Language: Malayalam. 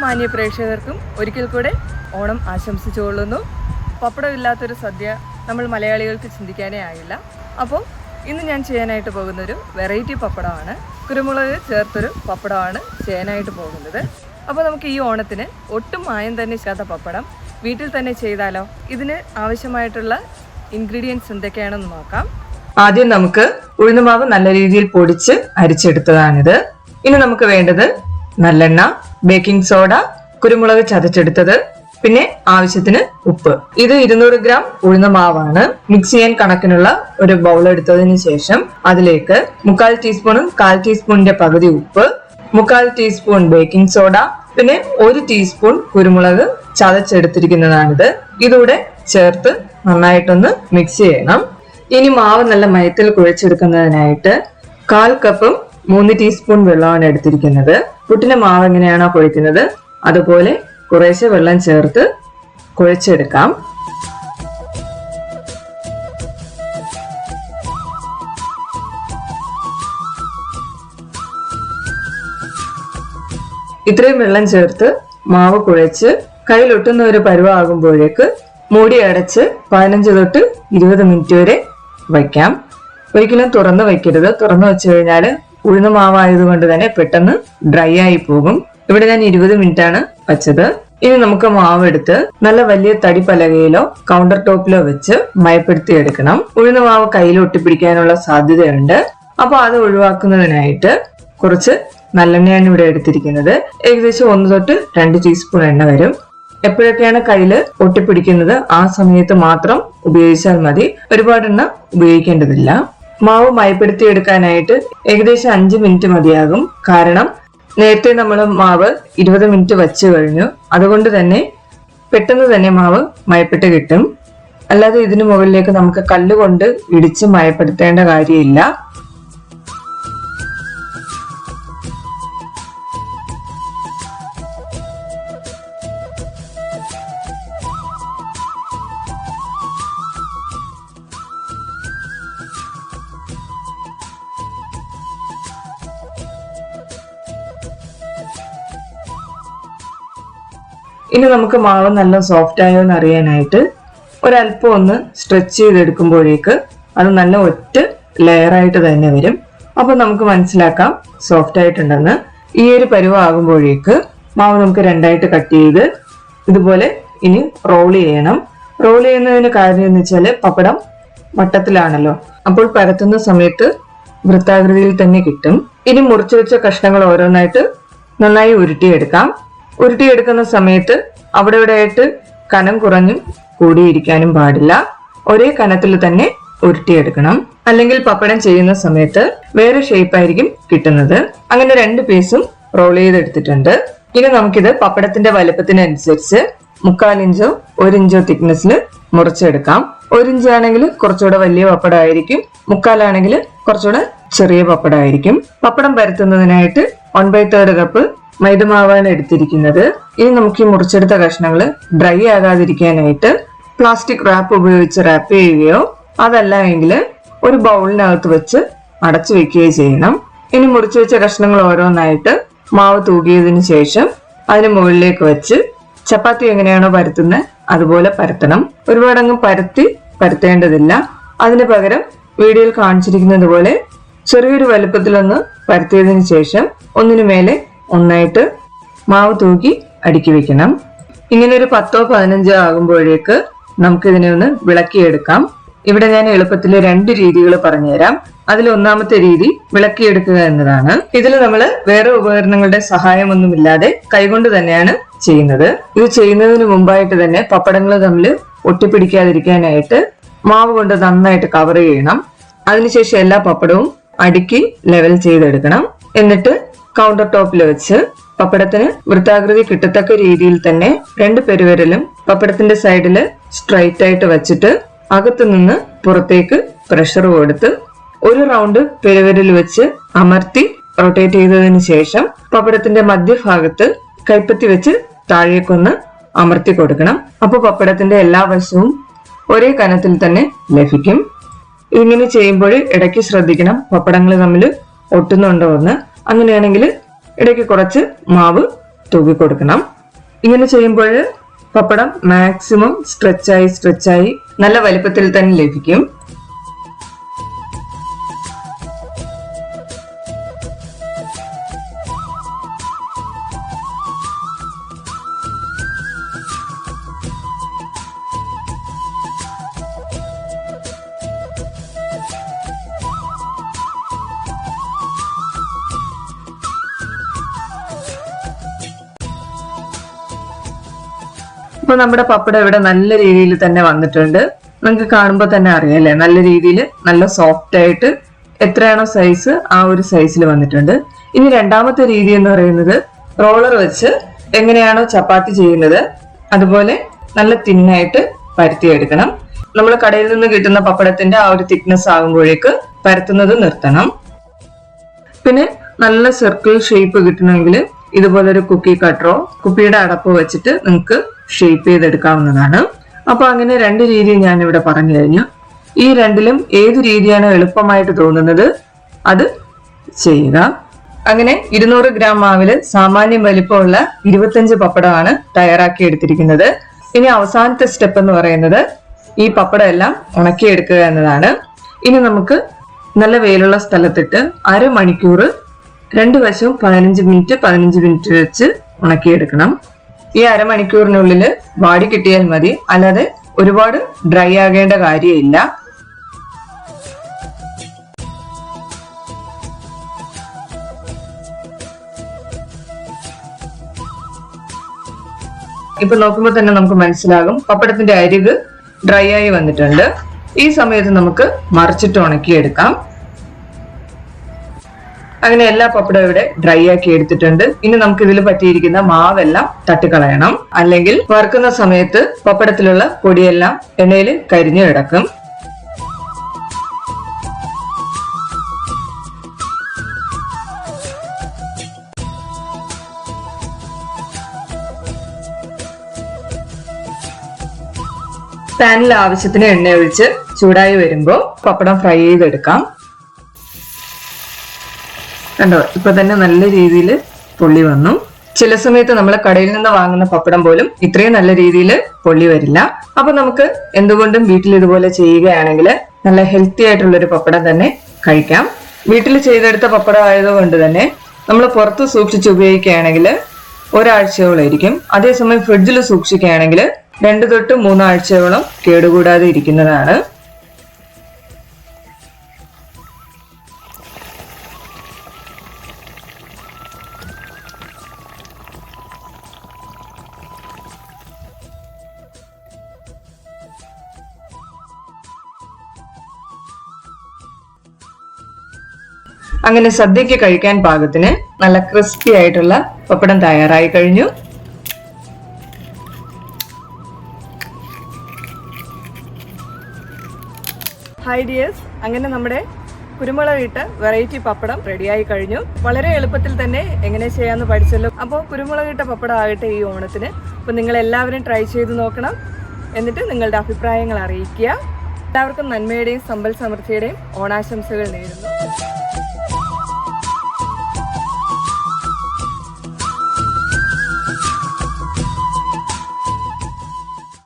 മാന്യ പ്രേക്ഷകർക്കും ഒരിക്കൽ കൂടെ ഓണം ആശംസിച്ചുകൊള്ളുന്നു. പപ്പടമില്ലാത്തൊരു സദ്യ നമ്മൾ മലയാളികൾക്ക് ചിന്തിക്കാനേ ആകില്ല. അപ്പോൾ ഇന്ന് ഞാൻ ചെയ്യാനായിട്ട് പോകുന്നൊരു വെറൈറ്റി പപ്പടമാണ്. കുരുമുളക് ചേർത്തൊരു പപ്പടമാണ് ചെയ്യാനായിട്ട് പോകുന്നത്. അപ്പോൾ നമുക്ക് ഈ ഓണത്തിന് ഒട്ടും മായം തന്നെ ഇല്ലാത്ത പപ്പടം വീട്ടിൽ തന്നെ ചെയ്താലോ? ഇതിന് ആവശ്യമായിട്ടുള്ള ഇൻഗ്രീഡിയൻസ് എന്തൊക്കെയാണെന്ന് നോക്കാം. ആദ്യം നമുക്ക് ഉഴുന്നുമാവ് നല്ല രീതിയിൽ പൊടിച്ച് അരിച്ചെടുത്തതാണിത്. ഇനി നമുക്ക് വേണ്ടത് നല്ലെണ്ണ, ബേക്കിംഗ് സോഡ, കുരുമുളക് ചതച്ചെടുത്തത്, പിന്നെ ആവശ്യത്തിന് ഉപ്പ്. ഇത് 200 ഗ്രാം ഉഴുന്നുമാവാണ്. മിക്സ് ചെയ്യാൻ കണക്കിനുള്ള ഒരു ബൗൾ എടുത്തതിന് ശേഷം അതിലേക്ക് 1/4 ടീസ്പൂണും 1/4 ടീസ്പൂണിന്റെ പകുതി ഉപ്പ്, 1/4 ടീസ്പൂൺ ബേക്കിംഗ് സോഡ, പിന്നെ 1 ടീസ്പൂൺ കുരുമുളക് ചതച്ചെടുത്തിരിക്കുന്നതാണിത്. ഇതൂടെ ചേർത്ത് നന്നായിട്ടൊന്ന് മിക്സ് ചെയ്യണം. ഇനി മാവ് നല്ല മയത്തിൽ കുഴച്ചെടുക്കുന്നതിനായിട്ട് 1/4 കപ്പും 3 ടീസ്പൂൺ വെള്ളമാണ് എടുത്തിരിക്കുന്നത്. പുട്ടിന്റെ മാവ് എങ്ങനെയാണോ കുഴക്കുന്നത് അതുപോലെ കുറേശ്ശെ വെള്ളം ചേർത്ത് കുഴച്ചെടുക്കാം. ഇത്രയും വെള്ളം ചേർത്ത് മാവ് കുഴച്ച് കയ്യിലൊട്ടുന്ന ഒരു പരുവാകുമ്പോഴേക്ക് മൂടി അടച്ച് 15 തൊട്ട് 20 മിനിറ്റ് വരെ വയ്ക്കാം. ഒരിക്കലും തുറന്ന് വയ്ക്കരുത്. തുറന്നു വെച്ച് കഴിഞ്ഞാൽ ഉഴുന്ന മാവായതുകൊണ്ട് തന്നെ പെട്ടെന്ന് ഡ്രൈ ആയി പോകും. ഇവിടെ ഞാൻ 20 മിനിറ്റ് ആണ് വച്ചത്. ഇനി നമുക്ക് മാവ് എടുത്ത് നല്ല വലിയ തടി പലകയിലോ കൗണ്ടർ ടോപ്പിലോ വെച്ച് മയപ്പെടുത്തി എടുക്കണം. ഉഴുന്ന മാവ് കയ്യിൽ ഒട്ടിപ്പിടിക്കാനുള്ള സാധ്യതയുണ്ട്. അപ്പൊ അത് ഒഴിവാക്കുന്നതിനായിട്ട് കുറച്ച് നല്ലെണ്ണയാണ് ഇവിടെ എടുത്തിരിക്കുന്നത്. ഏകദേശം 1 തൊട്ട് 2 ടീസ്പൂൺ എണ്ണ വരും. എപ്പോഴൊക്കെയാണ് കയ്യില് ഒട്ടിപ്പിടിക്കുന്നത് ആ സമയത്ത് മാത്രം ഉപയോഗിച്ചാൽ മതി. ഒരുപാട് എണ്ണ ഉപയോഗിക്കേണ്ടതില്ല. മാവ് മയപ്പെടുത്തി എടുക്കാനായിട്ട് ഏകദേശം 5 മിനിറ്റ് മതിയാകും. കാരണം നേരത്തെ നമ്മൾ മാവ് 20 മിനിറ്റ് വച്ചു കഴിഞ്ഞു. അതുകൊണ്ട് തന്നെ പെട്ടെന്ന് തന്നെ മാവ് മയപ്പെട്ട് കിട്ടും. അല്ലാതെ ഇതിനു മുകളിലേക്ക് നമുക്ക് കല്ലുകൊണ്ട് ഇടിച്ച് മയപ്പെടുത്തേണ്ട കാര്യമില്ല. ഇനി നമുക്ക് മാവ് നല്ല സോഫ്റ്റ് ആയോ എന്ന് അറിയാനായിട്ട് ഒരല്പം ഒന്ന് സ്ട്രെച്ച് ചെയ്തെടുക്കുമ്പോഴേക്ക് അത് നല്ല ഒറ്റ ലെയറായിട്ട് തന്നെ വരും. അപ്പൊ നമുക്ക് മനസ്സിലാക്കാം സോഫ്റ്റ് ആയിട്ടുണ്ടെന്ന്. ഈ ഒരു പരുവാകുമ്പോഴേക്ക് മാവ് നമുക്ക് 2ആയിട്ട് കട്ട് ചെയ്ത് ഇതുപോലെ ഇനി റോൾ ചെയ്യണം. റോൾ ചെയ്യുന്നതിന് കാര്യം എന്ന് വെച്ചാല് പപ്പടം വട്ടത്തിലാണല്ലോ, അപ്പോൾ പരത്തുന്ന സമയത്ത് വൃത്താകൃതിയിൽ തന്നെ കിട്ടും. ഇനി മുറിച്ചു വെച്ച കഷ്ണങ്ങൾ ഓരോന്നായിട്ട് നന്നായി ഉരുട്ടിയെടുക്കാം. ഉരുട്ടിയെടുക്കുന്ന സമയത്ത് അവിടെ ഇവിടെ ആയിട്ട് കനം കുറഞ്ഞും കൂടിയിരിക്കാനും പാടില്ല. ഒരേ കനത്തിൽ തന്നെ ഉരുട്ടിയെടുക്കണം. അല്ലെങ്കിൽ പപ്പടം ചെയ്യുന്ന സമയത്ത് വേറെ ഷേപ്പ് ആയിരിക്കും കിട്ടുന്നത്. അങ്ങനെ 2 പീസും റോൾ ചെയ്തെടുത്തിട്ടുണ്ട്. ഇനി നമുക്കിത് പപ്പടത്തിന്റെ വലുപ്പത്തിനനുസരിച്ച് 1/4 ഇഞ്ചോ 1 ഇഞ്ചോ തിക്നെസ്സിൽ മുറിച്ചെടുക്കാം. 1 ഇഞ്ച് ആണെങ്കിൽ കുറച്ചുകൂടെ വലിയ പപ്പടമായിരിക്കും, 1/4 ആണെങ്കിൽ കുറച്ചുകൂടെ ചെറിയ പപ്പടമായിരിക്കും. പപ്പടം പരത്തുന്നതിനായിട്ട് 1/3 കപ്പ് മൈദമാവാണ് എടുത്തിരിക്കുന്നത്. ഇനി നമുക്ക് ഈ മുറിച്ചെടുത്ത കഷ്ണങ്ങൾ ഡ്രൈ ആകാതിരിക്കാനായിട്ട് പ്ലാസ്റ്റിക് റാപ്പ് ഉപയോഗിച്ച് റാപ്പ് ചെയ്യുകയോ അതല്ല എങ്കിൽ ഒരു ബൗളിനകത്ത് വെച്ച് അടച്ചു വെക്കുകയോ ചെയ്യണം. ഇനി മുറിച്ചു വെച്ച കഷ്ണങ്ങൾ ഓരോന്നായിട്ട് മാവ് തൂകിയതിനു ശേഷം അതിന് മുകളിലേക്ക് വെച്ച് ചപ്പാത്തി എങ്ങനെയാണോ പരത്തുന്നത് അതുപോലെ പരത്തണം. ഒരുപാടങ്ങ് പരത്തേണ്ടതില്ല. അതിന് പകരം വീഡിയോയിൽ കാണിച്ചിരിക്കുന്നത് പോലെ ചെറിയൊരു വലുപ്പത്തിലൊന്ന് പരത്തിയതിനു ശേഷം ഒന്നിനു മേലെ ഒന്നായിട്ട് മാവ് തൂക്കി അടുക്കി വെക്കണം. ഇങ്ങനെ ഒരു 10-15 ആകുമ്പോഴേക്ക് നമുക്കിതിനെ ഒന്ന് വിളക്കിയെടുക്കാം. ഇവിടെ ഞാൻ എളുപ്പത്തിൽ 2 രീതികൾ പറഞ്ഞുതരാം. അതിൽ ഒന്നാമത്തെ രീതി വിളക്കിയെടുക്കുക എന്നതാണ്. ഇതിൽ നമ്മൾ വേറെ ഉപകരണങ്ങളുടെ സഹായമൊന്നുമില്ലാതെ കൈകൊണ്ട് തന്നെയാണ് ചെയ്യുന്നത്. ഇത് ചെയ്യുന്നതിന് മുമ്പായിട്ട് തന്നെ പപ്പടങ്ങൾ തമ്മിൽ ഒട്ടിപ്പിടിക്കാതിരിക്കാനായിട്ട് മാവ് കൊണ്ട് നന്നായിട്ട് കവർ ചെയ്യണം. അതിനുശേഷം എല്ലാ പപ്പടവും അടുക്കി ലെവൽ ചെയ്തെടുക്കണം. എന്നിട്ട് കൗണ്ടർ ടോപ്പിൽ വെച്ച് പപ്പടത്തിന് വൃത്താകൃതി കിട്ടത്തക്ക രീതിയിൽ തന്നെ 2 പെരുവിരലും പപ്പടത്തിന്റെ സൈഡില് സ്ട്രൈറ്റ് ആയിട്ട് വെച്ചിട്ട് അകത്തു നിന്ന് പുറത്തേക്ക് പ്രഷർ കൊടുത്ത് ഒരു റൗണ്ട് പെരുവിരൽ വെച്ച് അമർത്തി റൊട്ടേറ്റ് ചെയ്തതിന് ശേഷം പപ്പടത്തിന്റെ മധ്യഭാഗത്ത് കൈപ്പത്തി വെച്ച് താഴേക്കൊന്ന് അമർത്തി കൊടുക്കണം. അപ്പൊ പപ്പടത്തിന്റെ എല്ലാ വശവും ഒരേ കനത്തിൽ തന്നെ ലഭിക്കും. ഇങ്ങനെ ചെയ്യുമ്പോൾ ഇടയ്ക്ക് ശ്രദ്ധിക്കണം പപ്പടങ്ങൾ തമ്മിൽ ഒട്ടുന്നുണ്ടോ എന്ന്. അങ്ങനെയാണെങ്കിൽ ഇടയ്ക്ക് കുറച്ച് മാവ് തൂക്കി കൊടുക്കണം. ഇങ്ങനെ ചെയ്യുമ്പോൾ പപ്പടം മാക്സിമം സ്ട്രെച്ചായി നല്ല വലിപ്പത്തിൽ തന്നെ ലഭിക്കും. ഇപ്പൊ നമ്മുടെ പപ്പടം ഇവിടെ നല്ല രീതിയിൽ തന്നെ വന്നിട്ടുണ്ട്. നമുക്ക് കാണുമ്പോൾ തന്നെ അറിയാം അല്ലെ, നല്ല രീതിയിൽ നല്ല സോഫ്റ്റ് ആയിട്ട് എത്രയാണോ സൈസ് ആ ഒരു സൈസിൽ വന്നിട്ടുണ്ട്. ഇനി രണ്ടാമത്തെ രീതി എന്ന് പറയുന്നത് റോളർ വെച്ച് എങ്ങനെയാണോ ചപ്പാത്തി ചെയ്യുന്നത് അതുപോലെ നല്ല തിന്നായിട്ട് പരത്തിയെടുക്കണം. നമ്മൾ കടയിൽ നിന്ന് കിട്ടുന്ന പപ്പടത്തിന്റെ ആ ഒരു തിക്നെസ് ആകുമ്പോഴേക്ക് പരത്തുന്നത് നിർത്തണം. പിന്നെ നല്ല സർക്കിൾ ഷേപ്പ് കിട്ടണമെങ്കിൽ ഇതുപോലെ ഒരു കുക്കി കട്ടറോ കുപ്പിയുടെ അടപ്പോ വെച്ചിട്ട് നിങ്ങൾക്ക് ഷേപ്പ് ചെയ്തെടുക്കാവുന്നതാണ്. അപ്പൊ അങ്ങനെ രണ്ട് രീതി ഞാൻ ഇവിടെ പറഞ്ഞു കഴിഞ്ഞു. ഈ രണ്ടിലും ഏത് രീതിയാണ് എളുപ്പമായിട്ട് തോന്നുന്നത് അത് ചെയ്യുക. അങ്ങനെ 200 ഗ്രാം മാവില് സാമാന്യം വലിപ്പമുള്ള 25 പപ്പടമാണ് തയ്യാറാക്കി എടുത്തിരിക്കുന്നത്. ഇനി അവസാനത്തെ സ്റ്റെപ്പ് എന്ന് പറയുന്നത് ഈ പപ്പടം എല്ലാം ഉണക്കിയെടുക്കുക എന്നതാണ്. ഇനി നമുക്ക് നല്ല വെയിലുള്ള സ്ഥലത്തിട്ട് അരമണിക്കൂർ രണ്ട് വശവും 15 മിനിറ്റ് വെച്ച് ഉണക്കിയെടുക്കണം. ഈ അരമണിക്കൂറിനുള്ളിൽ വാടി കിട്ടിയാൽ മതി, അല്ലാതെ ഒരുപാട് ഡ്രൈ ആകേണ്ട കാര്യമില്ല. ഇപ്പൊ നോക്കുമ്പോൾ തന്നെ നമുക്ക് മനസ്സിലാകും പപ്പടത്തിന്റെ അരിക് ഡ്രൈ ആയി വന്നിട്ടുണ്ട്. ഈ സമയത്ത് നമുക്ക് മറിച്ചിട്ട് ഉണക്കിയെടുക്കാം. അങ്ങനെ എല്ലാ പപ്പടവും ഇവിടെ ഡ്രൈ ആക്കി എടുത്തിട്ടുണ്ട്. ഇനി നമുക്ക് ഇതിൽ പറ്റിയിരിക്കുന്ന മാവെല്ലാം തട്ടിക്കളയണം, അല്ലെങ്കിൽ വറുക്കുന്ന സമയത്ത് പപ്പടത്തിലുള്ള പൊടിയെല്ലാം എണ്ണയിൽ കരിഞ്ഞു കിടക്കും. പാനിൽ ആവശ്യത്തിന് എണ്ണ ഒഴിച്ച് ചൂടായി വരുമ്പോൾ പപ്പടം ഫ്രൈ ചെയ്തെടുക്കാം. കണ്ടോ, ഇപ്പൊ തന്നെ നല്ല രീതിയിൽ പൊള്ളി വന്നു. ചില സമയത്ത് നമ്മൾ കടയിൽ നിന്ന് വാങ്ങുന്ന പപ്പടം പോലും ഇത്രയും നല്ല രീതിയിൽ പൊള്ളി വരില്ല. അപ്പൊ നമുക്ക് എന്തുകൊണ്ടും വീട്ടിൽ ഇതുപോലെ ചെയ്യുകയാണെങ്കിൽ നല്ല ഹെൽത്തി ആയിട്ടുള്ള ഒരു പപ്പടം തന്നെ കഴിക്കാം. വീട്ടിൽ ചെയ്തെടുത്ത പപ്പടം ആയതുകൊണ്ട് തന്നെ നമ്മൾ പുറത്ത് സൂക്ഷിച്ച് ഉപയോഗിക്കുകയാണെങ്കിൽ ഒരാഴ്ചയോളം ഇരിക്കും. അതേസമയം ഫ്രിഡ്ജിൽ സൂക്ഷിക്കുകയാണെങ്കിൽ 2 തൊട്ട് 3 ആഴ്ചയോളം കേടുകൂടാതെ ഇരിക്കുന്നതാണ്. അങ്ങനെ സദ്യക്ക് കഴിക്കാൻ പാകത്തിന് നല്ല ക്രിസ്പി ആയിട്ടുള്ള പപ്പടം തയ്യാറായി കഴിഞ്ഞു. ഹായ് ഡിയേഴ്സ്, അങ്ങനെ നമ്മുടെ കുരുമുളക് ഇട്ട് വെറൈറ്റി പപ്പടം റെഡിയായി കഴിഞ്ഞു. വളരെ എളുപ്പത്തിൽ തന്നെ എങ്ങനെ ചെയ്യാമെന്ന് പഠിച്ചല്ലോ. അപ്പോൾ കുരുമുളക് ഇട്ട പപ്പടം ആകട്ടെ ഈ ഓണത്തിന്. അപ്പോൾ നിങ്ങൾ എല്ലാവരും ട്രൈ ചെയ്ത് നോക്കണം. എന്നിട്ട് നിങ്ങളുടെ അഭിപ്രായങ്ങൾ അറിയിക്കുക. എല്ലാവർക്കും നന്മയുടെയും സമ്പൽ സമൃദ്ധിയുടെയും ഓണാശംസകൾ നേരുന്നു.